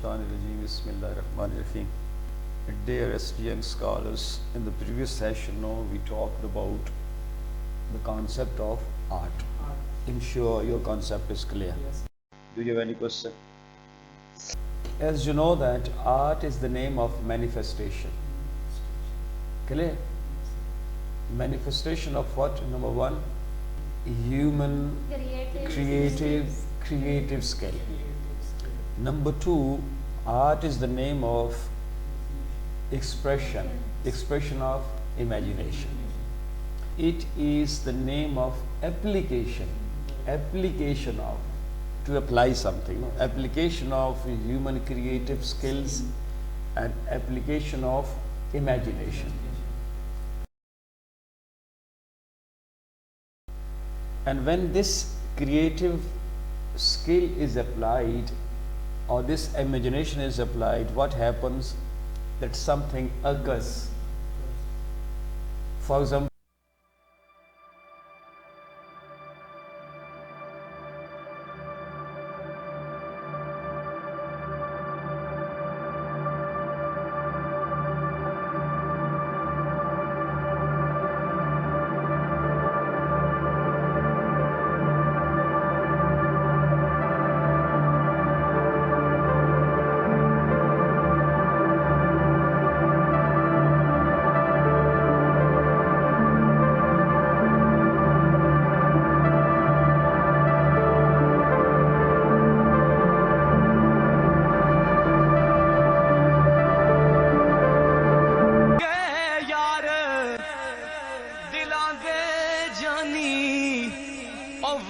Minash-Shaytanir-Rajeem. Bismillahir-Rahmanir-Rahim. Dear STM scholars, in the previous session, we talked about the concept of art. I'm sure your concept is clear. Yes. Do you have any question? As you know that art is the name of manifestation. Clear? Manifestation of what? Number one, human creative skill. Number two, art is the name of expression of imagination. It is the name of application of, to apply something, application of human creative skills and application of imagination. And when this creative skill is applied or this imagination is applied, what happens? That something occurs. For example,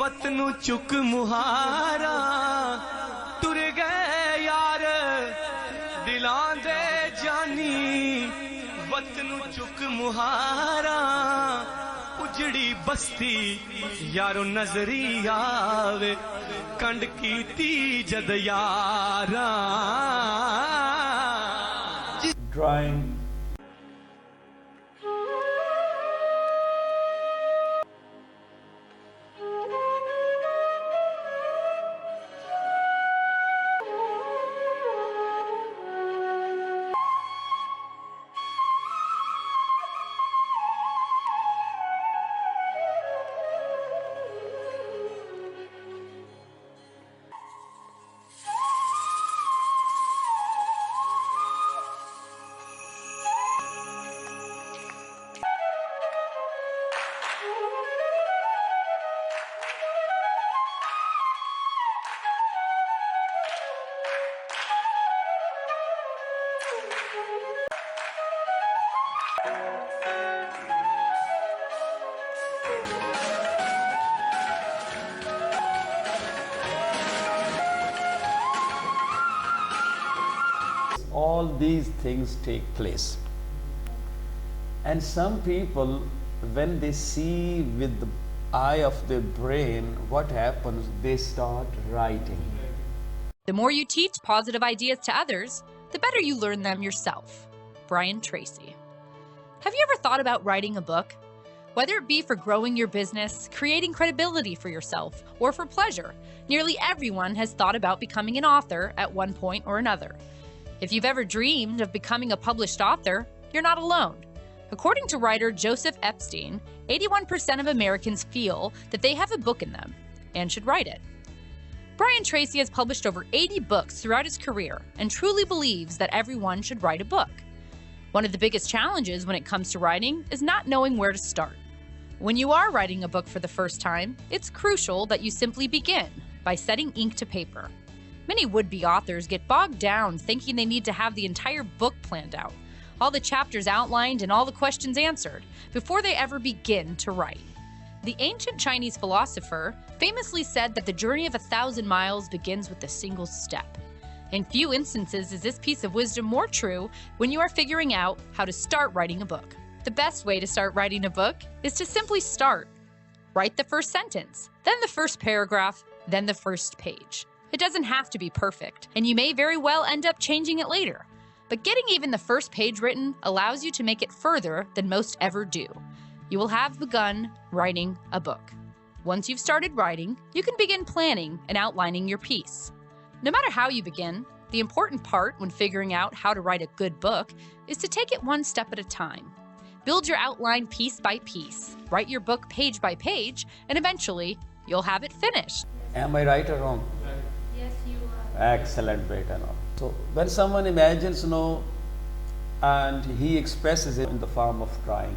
वतनू चुक मुहारा तुर गए यार दिलां दे जानी वतनू चुक मुहारा उजड़ी बस्ती यारो नजरी आवे कंड कीती जद यारा drawing all these things take place. And some people, when they see with the eye of their brain, what happens? They start writing. The more you teach positive ideas to others, the better you learn them yourself. Brian Tracy. Have you ever thought about writing a book? Whether it be for growing your business, creating credibility for yourself, or for pleasure, nearly everyone has thought about becoming an author at one point or another. If you've ever dreamed of becoming a published author, you're not alone. According to writer Joseph Epstein, 81% of Americans feel that they have a book in them and should write it. Brian Tracy has published over 80 books throughout his career and truly believes that everyone should write a book. One of the biggest challenges when it comes to writing is not knowing where to start. When you are writing a book for the first time, it's crucial that you simply begin by setting ink to paper. Many would-be authors get bogged down thinking they need to have the entire book planned out, all the chapters outlined and all the questions answered, before they ever begin to write. The ancient Chinese philosopher famously said that the journey of 1,000 miles begins with a single step. In few instances is this piece of wisdom more true when you are figuring out how to start writing a book. The best way to start writing a book is to simply start. Write the first sentence, then the first paragraph, then the first page. It doesn't have to be perfect, and you may very well end up changing it later. But getting even the first page written allows you to make it further than most ever do. You will have begun writing a book. Once you've started writing, you can begin planning and outlining your piece. No matter how you begin, The important part when figuring out how to write a good book is to take it one step at a time. Build your outline piece by piece, write your book page by page, and eventually you'll have it finished. Am I right or wrong? Yes, you are. Excellent, great and all. So when someone imagines, and he expresses it in the form of drawing.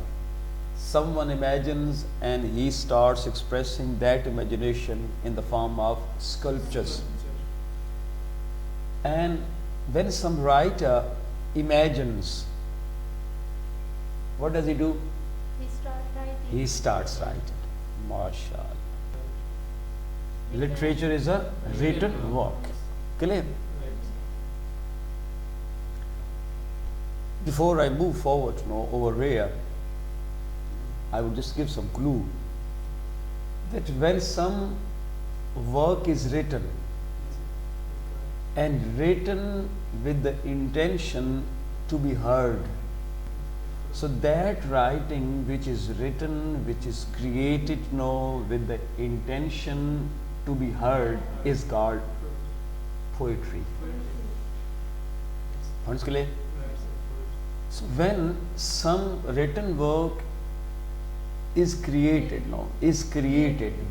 Someone imagines and he starts expressing that imagination in the form of sculptures. And when some writer imagines, what does he do? He starts writing. MashaAllah. Literature is a written work. Clear? Before I move forward over here, I would just give some clue that when some work is written and written with the intention to be heard, so that writing which is written, which is created with the intention to be heard is called poetry. Sounds clear? So when some written work is created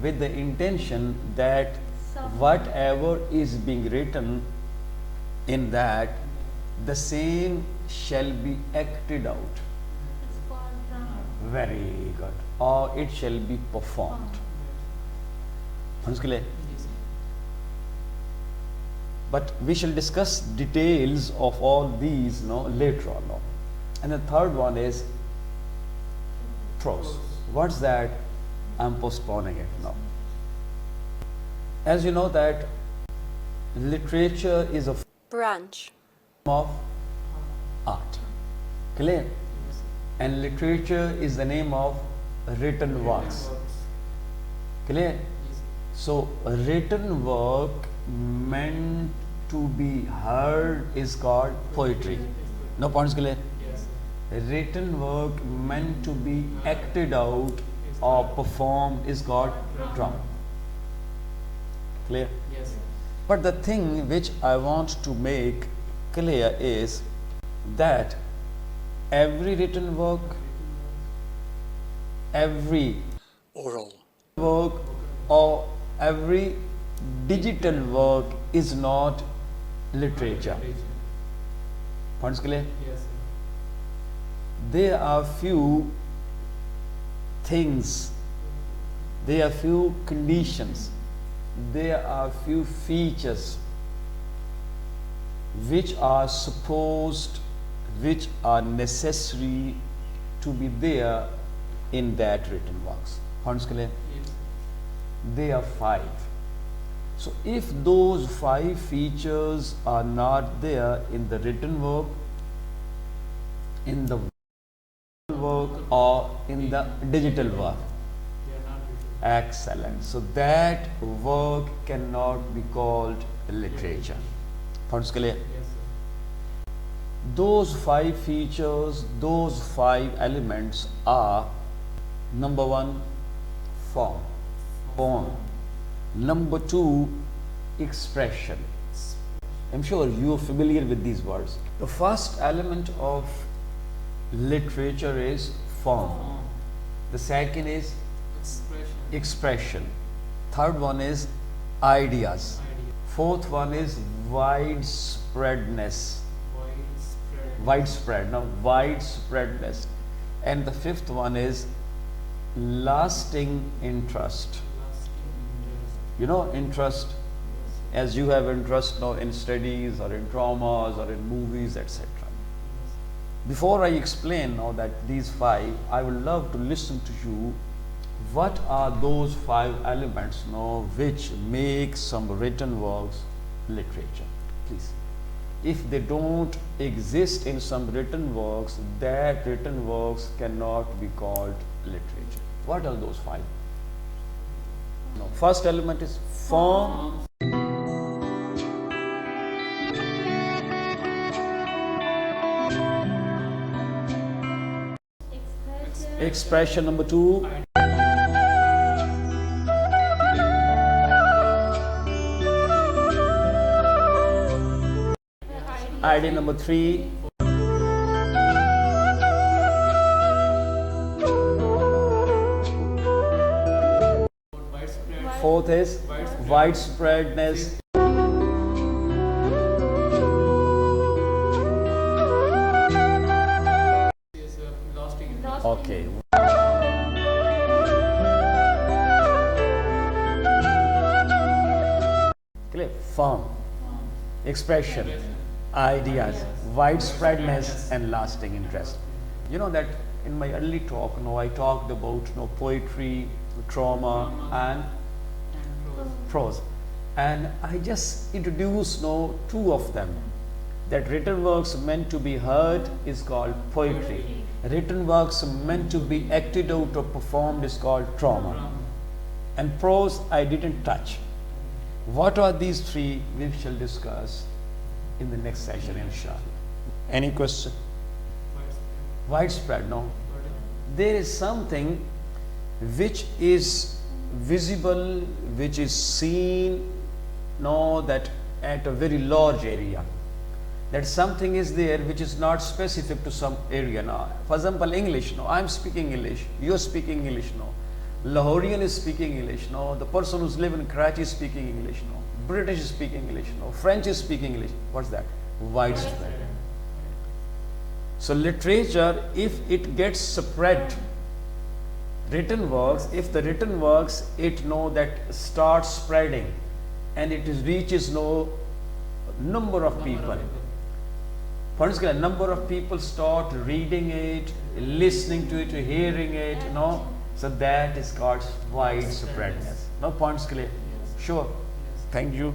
with the intention that whatever is being written in that, the same shall be acted out. It's called drama. Very good. Or it shall be performed. Sounds clear? But we shall discuss details of all these later on. And the third one is prose. What's that? I'm postponing it now. As you know that literature is a branch form of art. Clear? And literature is the name of written works. Clear? So written work meant to be heard is called poetry. No points clear? Written work meant to be acted out or performed is called drama. Clear? Yes. But the thing which I want to make clear is that every written work, every Oral. work or every digital work is not literature. Points clear? Yes. There are few things, there are few conditions, there are few features which are supposed, which are necessary to be there in that written works. Points clear? Yes. There are 5. So if those 5 features are not there in the written work, in the work or in the digital work, They are not written. excellent. So that work cannot be called literature. Points clear? Yes, sir. Those 5 features, those 5 elements are: number 1, form. Number 2, expression. I'm sure you are familiar with these words. The first element of literature is form. The second is Expression. expression. Third one is ideas. Idea. Fourth one is widespreadness. Widespreadness. And the fifth one is lasting interest. You know interest, as you have interest now in studies or in dramas or in movies, etc. Before I explain now that these 5, I would love to listen to you. What are those 5 elements now which make some written works literature? Please. If they don't exist in some written works, that written works cannot be called literature. What are those 5? No. First element is form. Expression number 2. Idea number 3. Widespread. Fourth is widespreadness. Is lasting in Lost Okay. Clear? Firm. Expression. Ideas. Widespreadness and lasting interest. You know that in my early talk, I talked about poetry, trauma and prose. And I just introduced two of them. That written works meant to be heard is called poetry. Written works meant to be acted out or performed is called trauma. And prose I didn't touch. What are these three? We shall discuss in the next session, inshallah. Any question? Widespread, no? There is something which is visible, which is seen, that at a very large area. That something is there which is not specific to some area now. For example, English, I'm speaking English, you're speaking English, Lahorian is speaking English, the person who's living in Karachi is speaking English, British is speaking English, French is speaking English. What's that? Widespread. So literature, if it gets spread, written works, if the written works, that starts spreading and it reaches number of people. For instance, a number of people start reading it, listening to it, hearing it, so that is called widespreadness. No points clear? Sure. Thank you.